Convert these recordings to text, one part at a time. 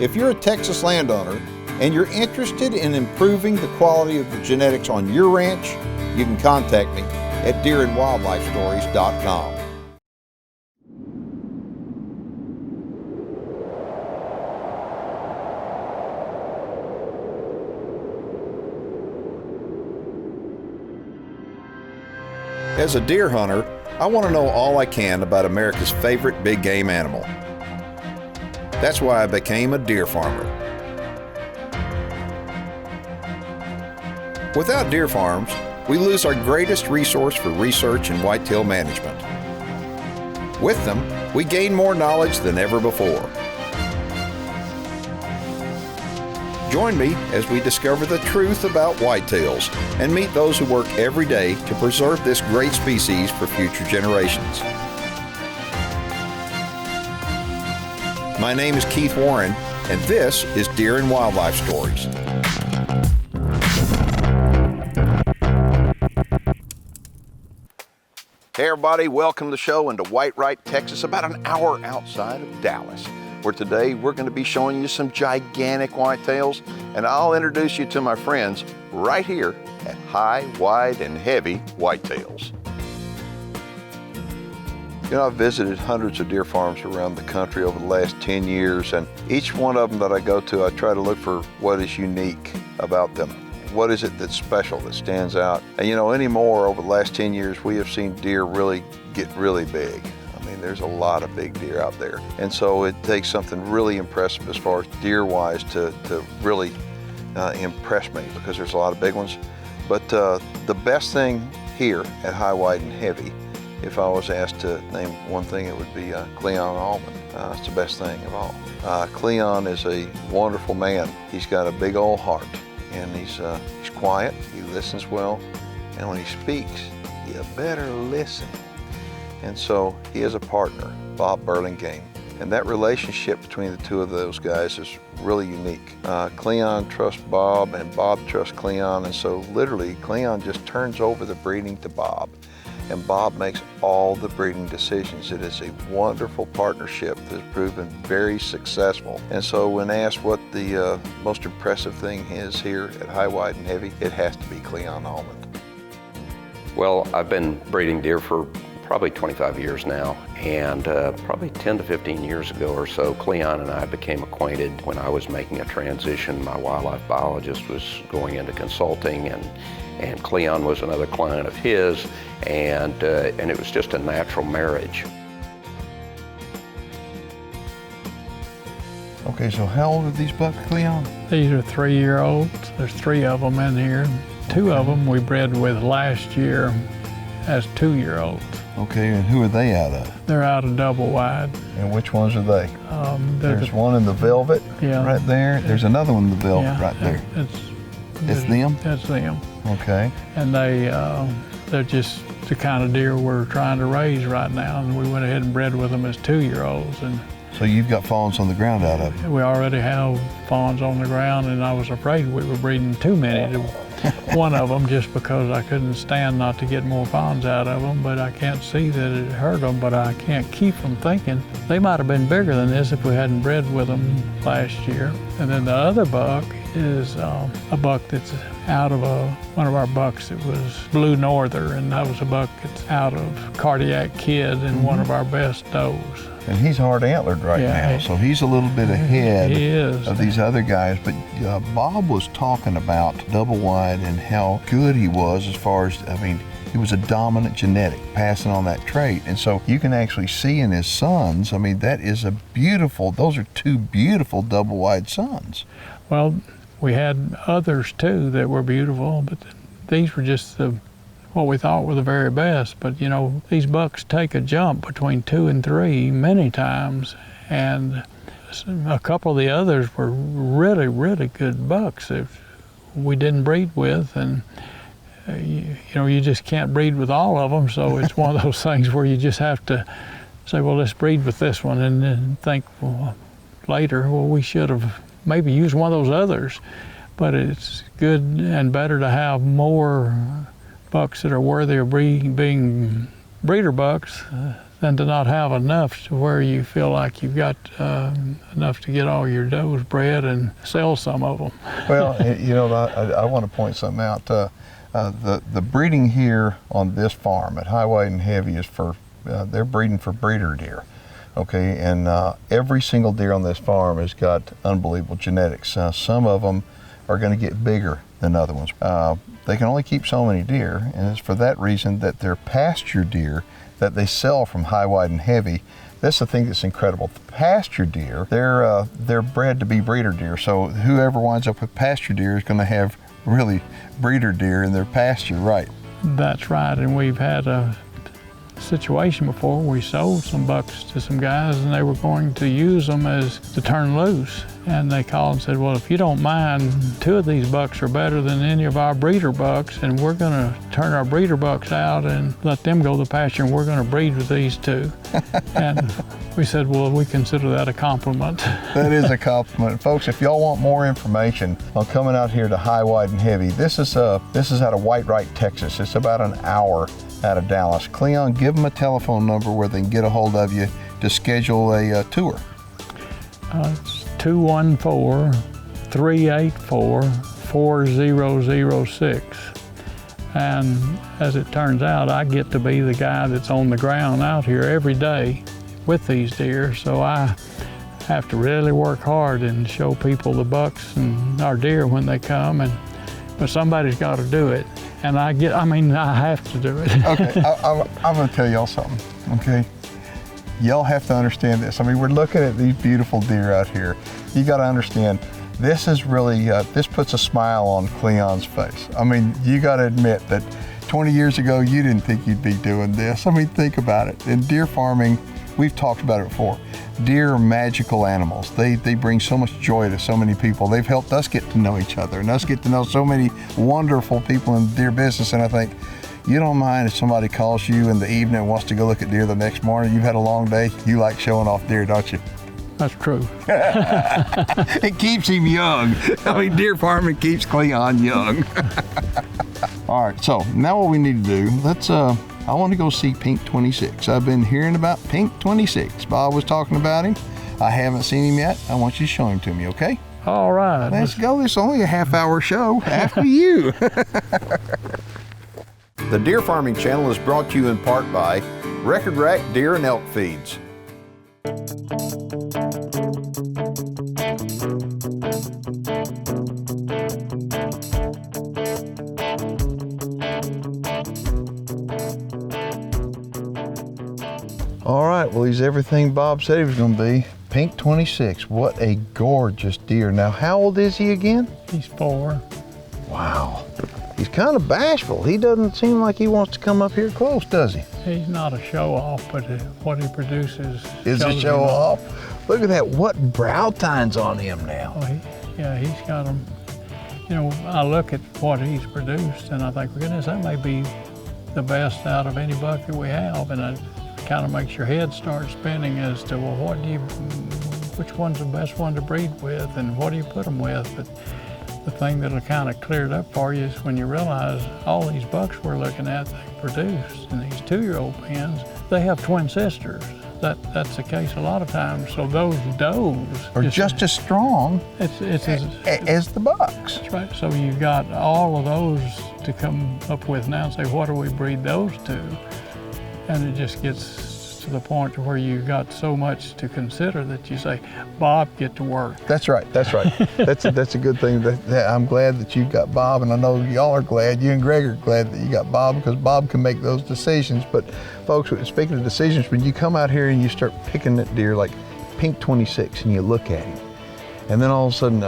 If you're a Texas landowner and you're interested in improving the quality of the genetics on your ranch, you can contact me at deerandwildlifestories.com. As a deer hunter, I want to know all I can about America's favorite big game animal. That's why I became a deer farmer. Without deer farms, we lose our greatest resource for research and whitetail management. With them, we gain more knowledge than ever before. Join me as we discover the truth about whitetails and meet those who work every day to preserve this great species for future generations. My name is Keith Warren, and this is Deer and Wildlife Stories. Hey everybody, welcome to the show into Whitewright, Texas, about an hour outside of Dallas, where today we're going to be showing you some gigantic whitetails, and I'll introduce you to my friends right here at High, Wide, and Heavy Whitetails. You know, I've visited hundreds of deer farms around the country over the last 10 years, and each one of them that I go to, I try to look for what is unique about them. What is it that's special, that stands out? And you know, anymore over the last 10 years, we have seen deer really get really big. I mean, there's a lot of big deer out there. And so it takes something really impressive as far as deer-wise to really impress me, because there's a lot of big ones. But the best thing here at High, Wide, and Heavy, if I was asked to name one thing, it would be Cleon Allman. It's the best thing of all. Cleon is a wonderful man. He's got a big old heart, and he's quiet, he listens well, and when he speaks, you better listen. And so he has a partner, Bob Burlingame, and that relationship between the two of those guys is really unique. Cleon trusts Bob, and Bob trusts Cleon, and so literally Cleon just turns over the breeding to Bob, and Bob makes all the breeding decisions. It is a wonderful partnership that has proven very successful. And so when asked what the most impressive thing is here at High, Wide, and Heavy, it has to be Cleon Allman. Well, I've been breeding deer for probably 25 years now, and probably 10 to 15 years ago or so, Cleon and I became acquainted when I was making a transition. My wildlife biologist was going into consulting, and Cleon was another client of his, and it was just a natural marriage. Okay, so how old are these bucks, Cleon? These are 3-year-olds. There's 3 of them in here. 2 of them we bred with last year as 2-year-olds. Okay, and who are they out of? They're out of Double Wide. And which ones are they? There's the, one in the velvet right there. There's another one in the velvet right there. It's them? That's them. Okay. And they're just the kind of deer we're trying to raise right now, and we went ahead and bred with them as 2-year-olds. And so you've got fawns on the ground out of them? We already have fawns on the ground, and I was afraid we were breeding too many to one of them, just because I couldn't stand not to get more fawns out of them. But I can't see that it hurt them, but I can't keep from thinking they might have been bigger than this if we hadn't bred with them last year. And then the other buck is a buck that's out of one of our bucks that was Blue Norther, and that was a buck that's out of Cardiac Kid and one of our best does. And he's hard antlered right now, so he's a little bit ahead of these other guys. But Bob was talking about Double Wide and how good he was as far as, I mean, he was a dominant genetic, passing on that trait. And so you can actually see in his sons, I mean, that is those are 2 beautiful Double Wide sons. Well, we had others too that were beautiful, but these were just what we thought were the very best. But you know, these bucks take a jump between 2 and 3 many times, and a couple of the others were really, really good bucks that we didn't breed with, and you know, you just can't breed with all of them. So it's one of those things where you just have to say, well, let's breed with this one, and then think, well, later, well, we should have maybe used one of those others. But it's good and better to have more bucks that are worthy of being breeder bucks than to not have enough to where you feel like you've got enough to get all your does bred and sell some of them. Well, you know, I want to point something out. The breeding here on this farm at High, Wide, and Heavy is for, they're breeding for breeder deer. Okay, and every single deer on this farm has got unbelievable genetics. Some of them are going to get bigger than other ones. They can only keep so many deer, and it's for that reason that they're pasture deer that they sell from High, Wide, and Heavy. That's the thing that's incredible. The pasture deer, they're bred to be breeder deer. So whoever winds up with pasture deer is going to have really breeder deer in their pasture, right? That's right, and we've had a situation before. We sold some bucks to some guys and they were going to use them as to turn loose, and they called and said, well, if you don't mind, 2 of these bucks are better than any of our breeder bucks, and we're going to turn our breeder bucks out and let them go to the pasture, and we're going to breed with these 2. And we said, well, we consider that a compliment. That is a compliment. Folks, if y'all want more information on coming out here to High, Wide, and Heavy, this is out of Whitewright, Texas. It's about an hour out of Dallas. Cleon, give them a telephone number where they can get a hold of you to schedule a tour. It's 214-384-4006. And as it turns out, I get to be the guy that's on the ground out here every day with these deer, so I have to really work hard and show people the bucks and our deer when they come, but somebody's got to do it. And I have to do it. Okay, I'm gonna tell y'all something, okay? Y'all have to understand this. I mean, we're looking at these beautiful deer out here. You gotta understand, this is really, this puts a smile on Cleon's face. I mean, you gotta admit that 20 years ago, you didn't think you'd be doing this. I mean, think about it. In deer farming, we've talked about it before. Deer are magical animals. They bring so much joy to so many people. They've helped us get to know each other and us get to know so many wonderful people in the deer business. And I think, you don't mind if somebody calls you in the evening and wants to go look at deer the next morning. You've had a long day. You like showing off deer, don't you? That's true. It keeps him young. I mean, deer farming keeps Cleon young. All right, so now what we need to do, I want to go see Pink 26. I've been hearing about Pink 26. Bob was talking about him. I haven't seen him yet. I want you to show him to me, okay? All right. Let's go. It's only a half-hour show. After you. The Deer Farming Channel is brought to you in part by Record Rack Deer and Elk Feeds. All right, well, he's everything Bob said he was going to be. Pink 26, what a gorgeous deer. Now, how old is he again? He's 4. Wow. He's kind of bashful. He doesn't seem like he wants to come up here close, does he? He's not a show-off, but what he produces is a show-off. Look at that. What brow tines on him now. Oh, he's got them. You know, I look at what he's produced, and I think, goodness, that may be the best out of any buck that we have. And it kind of makes your head start spinning as to, well, which one's the best one to breed with, and what do you put them with? But the thing that'll kind of clear it up for you is when you realize all these bucks we're looking at, they produce, and these 2-year-old pens, they have twin sisters. That's the case a lot of times. So those does are just as strong as the bucks. That's right. So you've got all of those to come up with now and say, what do we breed those to? And it just gets to the point where you've got so much to consider that you say, Bob, get to work. That's right, that's right. That's a good thing. I'm glad that you've got Bob, and I know y'all are glad, you and Greg are glad that you got Bob, because Bob can make those decisions. But folks, speaking of decisions, when you come out here and you start picking that deer like Pink 26 and you look at him, and then all of a sudden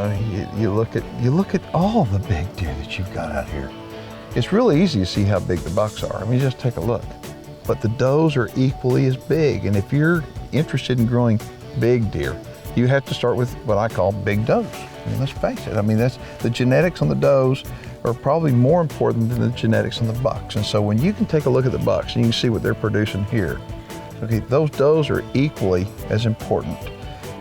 you look at all the big deer that you've got out here. It's really easy to see how big the bucks are. I mean, just take a look. But the does are equally as big. And if you're interested in growing big deer, you have to start with what I call big does. I mean, let's face it. I mean, that's the genetics on the does are probably more important than the genetics on the bucks. And so when you can take a look at the bucks and you can see what they're producing here, okay, those does are equally as important.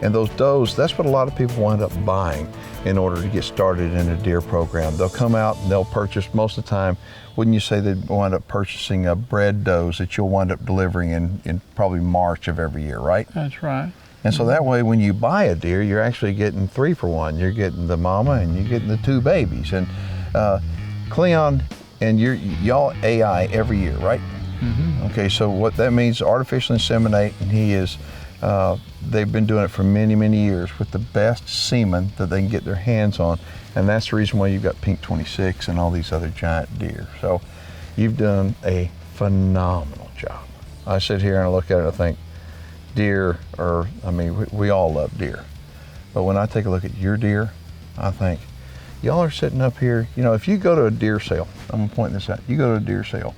And those does, that's what a lot of people wind up buying in order to get started in a deer program. They'll come out and they'll purchase, most of the time, wouldn't you say they'd wind up purchasing bred does that you'll wind up delivering in probably March of every year, right? That's right. And so that way, when you buy a deer, you're actually getting 3 for 1. You're getting the mama and you're getting the 2 babies. And Cleon and y'all AI every year, right? Mm-hmm. Okay, so what that means, artificial inseminate, and he is, they've been doing it for many, many years with the best semen that they can get their hands on. And that's the reason why you've got Pink 26 and all these other giant deer. So you've done a phenomenal job. I sit here and I look at it and I think, deer are, I mean, we all love deer. But when I take a look at your deer, I think, y'all are sitting up here, you know, if you go to a deer sale, I'm gonna point this out, you go to a deer sale,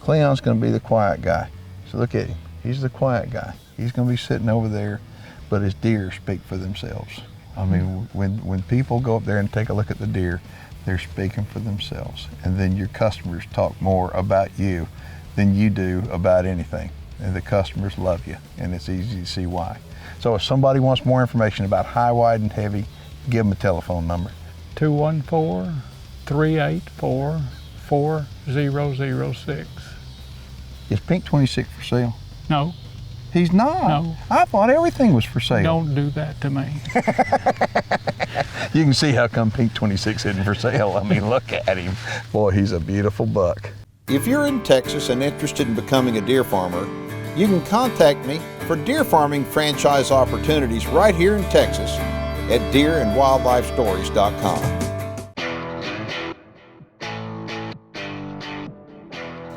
Cleon's gonna be the quiet guy. So look at him, he's the quiet guy. He's gonna be sitting over there, but his deer speak for themselves. I mean, when people go up there and take a look at the deer, they're speaking for themselves. And then your customers talk more about you than you do about anything. And the customers love you, and it's easy to see why. So if somebody wants more information about high, wide, and heavy, give them a telephone number. 214-384-4006. Is Pink 26 for sale? No, He's not. No. I thought everything was for sale. don't do that to me. You can see how come Pink 26 isn't for sale. I mean, look at him. Boy, he's a beautiful buck. If you're in Texas and interested in becoming a deer farmer, you can contact me for deer farming franchise opportunities right here in Texas at deerandwildlifestories.com.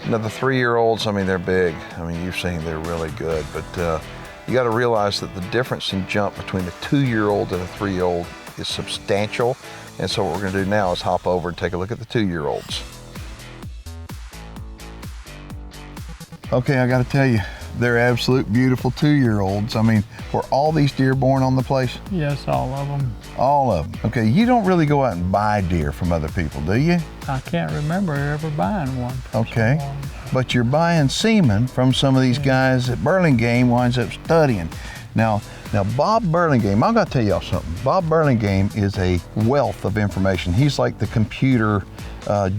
Now the 3-year-olds, I mean, they're big. I mean, you've seen they're really good, but you got to realize that the difference in jump between a 2-year-old and a 3-year-old is substantial. And so what we're going to do now is hop over and take a look at the 2-year-olds. Okay, I got to tell you, they're absolute beautiful 2-year-olds. I mean, were all these deer born on the place? Yes, all of them. All of them. Okay, you don't really go out and buy deer from other people, do you? I can't remember ever buying one. Okay, but you're buying semen from some of these guys that Burlingame winds up studying. Now Bob Burlingame, I'm gonna tell y'all something. Bob Burlingame is a wealth of information. He's like the computer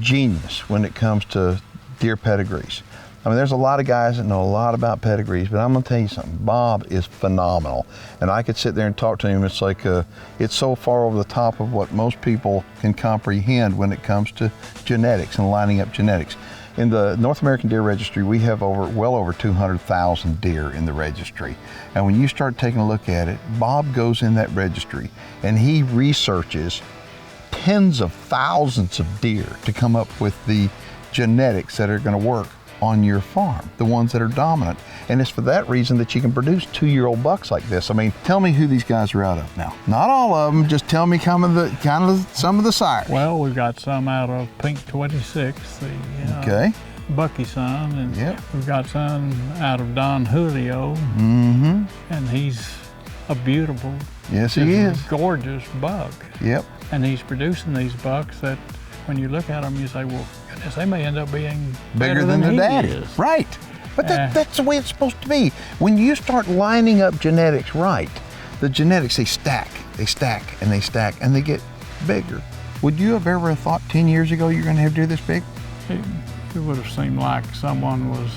genius when it comes to deer pedigrees. I mean, there's a lot of guys that know a lot about pedigrees, but I'm gonna tell you something, Bob is phenomenal. And I could sit there and talk to him, it's like, it's so far over the top of what most people can comprehend when it comes to genetics and lining up genetics. In the North American Deer Registry, we have well over 200,000 deer in the registry. And when you start taking a look at it, Bob goes in that registry and he researches tens of thousands of deer to come up with the genetics that are gonna work on your farm, the ones that are dominant. And it's for that reason that you can produce 2-year-old bucks like this. I mean, tell me who these guys are out of now. Not all of them, just tell me some of the sires. Well, we've got some out of Pink 26, the Okay. Bucky son, and Yep. we've got some out of Don Julio, Mm-hmm. and he's a beautiful, Yes, he is. gorgeous buck. Yep. And he's producing these bucks that when you look at them, you say, well, goodness, they may end up being Bigger than their he daddy. is. Right. But that's the way it's supposed to be. When you start lining up genetics right, the genetics, they stack, and they get bigger. Would you have ever thought 10 years ago you're going to have deer this big? It would have seemed like someone was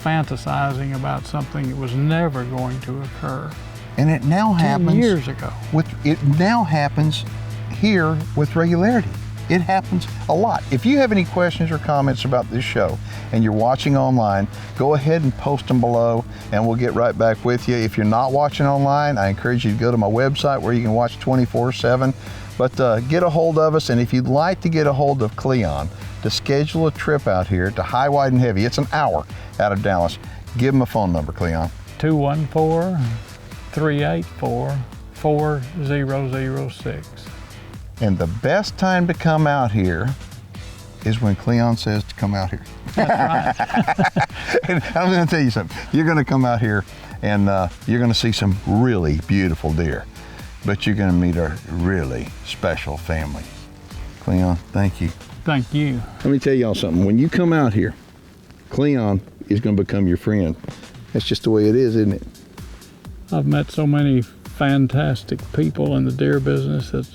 fantasizing about something that was never going to occur. And it now 10 happens. years ago. It now happens here with regularity. It happens a lot. If you have any questions or comments about this show and you're watching online, go ahead and post them below and we'll get right back with you. If you're not watching online, I encourage you to go to my website where you can watch 24/7. But get a hold of us, and if you'd like to get a hold of Cleon to schedule a trip out here to High, Wide, and Heavy, it's an hour out of Dallas, give him a phone number, Cleon. 214-384-4006. And the best time to come out here is when Cleon says to come out here. That's right. And I'm going to tell you something. You're going to come out here and you're going to see some really beautiful deer, but you're going to meet a really special family. Cleon, thank you. Thank you. Let me tell y'all something. When you come out here, Cleon is going to become your friend. That's just the way it is, isn't it? I've met so many fantastic people in the deer business that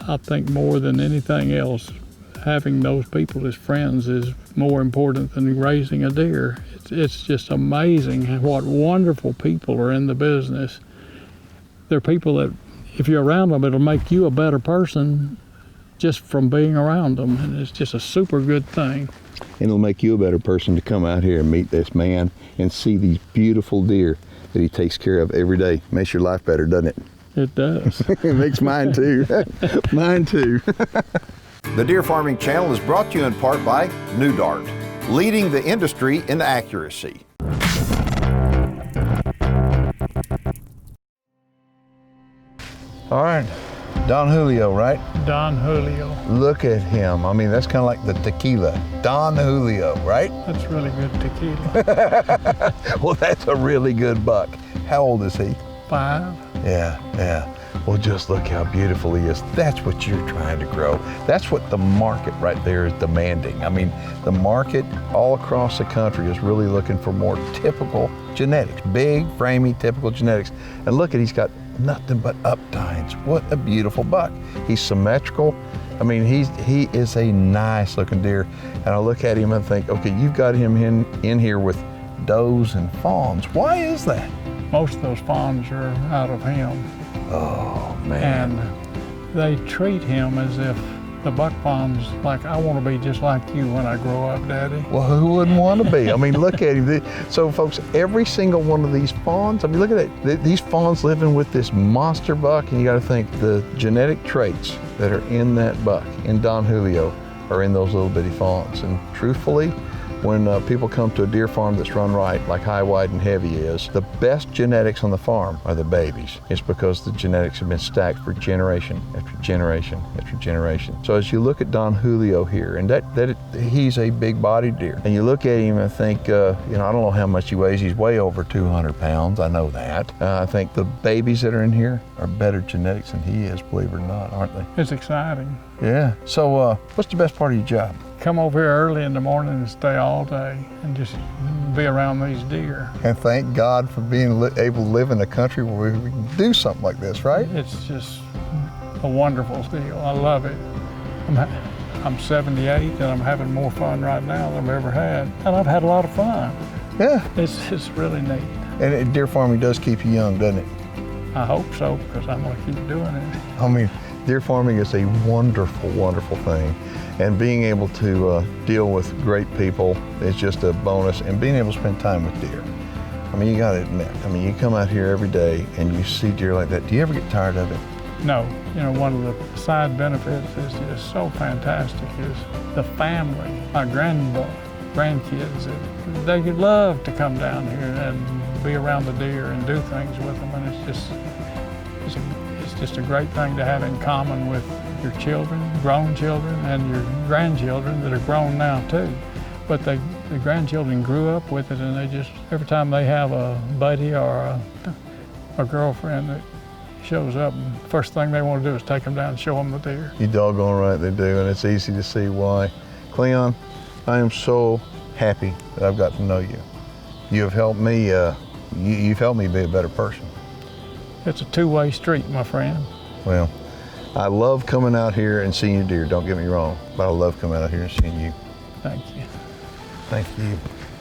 I think more than anything else, having those people as friends is more important than raising a deer. It's just amazing what wonderful people are in the business. They're people that, if you're around them, it'll make you a better person just from being around them, and it's just a super good thing. And it'll make you a better person to come out here and meet this man and see these beautiful deer that he takes care of every day. Makes your life better, doesn't it? It does. It makes mine too. Mine too. The Deer Farming Channel is brought to you in part by New Dart, leading the industry in accuracy. All right, Don Julio, right? Don Julio. Look at him. I mean, that's kind of like the tequila. Don Julio, right? That's really good tequila. Well, that's a really good buck. How old is he? 5. Yeah. Well, just look how beautiful he is. That's what you're trying to grow. That's what the market right there is demanding. I mean, the market all across the country is really looking for more typical genetics, big, framey, typical genetics. And look at, he's got nothing but uptines. What a beautiful buck. He's symmetrical. I mean, he is a nice looking deer. And I look at him and think, okay, you've got him in here with does and fawns. Why is that? Most of those fawns are out of him. Oh, man. And they treat him as if the buck fawn's like, I want to be just like you when I grow up, Daddy. Well, who wouldn't want to be? I mean, look at him. So, folks, every single one of these fawns, I mean, look at that. These fawns living with this monster buck, and you got to think the genetic traits that are in that buck, in Don Julio, are in those little bitty fawns. And truthfully, when people come to a deer farm that's run right, like High, Wide, and Heavy is, the best genetics on the farm are the babies. It's because the genetics have been stacked for generation after generation after generation. So as you look at Don Julio here, and he's a big-bodied deer, and you look at him and think, I don't know how much he weighs. He's way over 200 pounds. I know that. I think the babies that are in here are better genetics than he is, believe it or not, aren't they? It's exciting. Yeah. So what's the best part of your job? Come over here early in the morning and stay all day and just be around these deer. And thank God for being able to live in a country where we can do something like this, right? It's just a wonderful deal. I love it. I'm 78 and I'm having more fun right now than I've ever had. And I've had a lot of fun. Yeah. It's really neat. And deer farming does keep you young, doesn't it? I hope so, because I'm going to keep doing it. I mean, deer farming is a wonderful, wonderful thing. And being able to deal with great people is just a bonus, and being able to spend time with deer. I mean, you gotta admit, you come out here every day and you see deer like that. Do you ever get tired of it? No. One of the side benefits is just so fantastic is the family, my grandkids, they love to come down here and be around the deer and do things with them, and it's just a great thing to have in common with your children, grown children, and your grandchildren that are grown now too. But the grandchildren grew up with it, and they just, every time they have a buddy or a girlfriend that shows up, first thing they want to do is take them down and show them the deer. You doggone right they do, and it's easy to see why. Cleon, I am so happy that I've got to know you. You have helped me, you've helped me be a better person. It's a two-way street, my friend. Well, I love coming out here and seeing your deer, don't get me wrong, but I love coming out here and seeing you. Thank you. Thank you.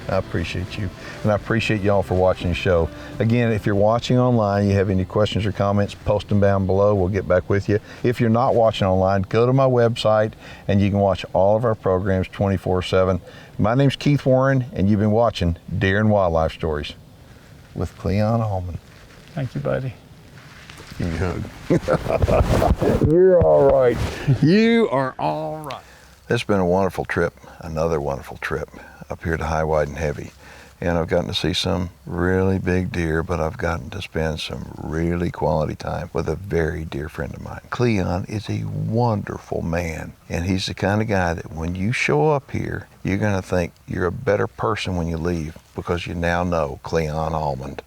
I appreciate you. And I appreciate y'all for watching the show. Again, if you're watching online, you have any questions or comments, post them down below. We'll get back with you. If you're not watching online, go to my website and you can watch all of our programs 24/7. My name's Keith Warren, and you've been watching Deer and Wildlife Stories with Cleon Allman. Thank you, buddy. Give me a hug. You're all right. You are all right. It's been a wonderful trip, another wonderful trip up here to High, Wide, and Heavy. And I've gotten to see some really big deer, but I've gotten to spend some really quality time with a very dear friend of mine. Cleon is a wonderful man, and he's the kind of guy that when you show up here, you're gonna think you're a better person when you leave, because you now know Cleon Allman.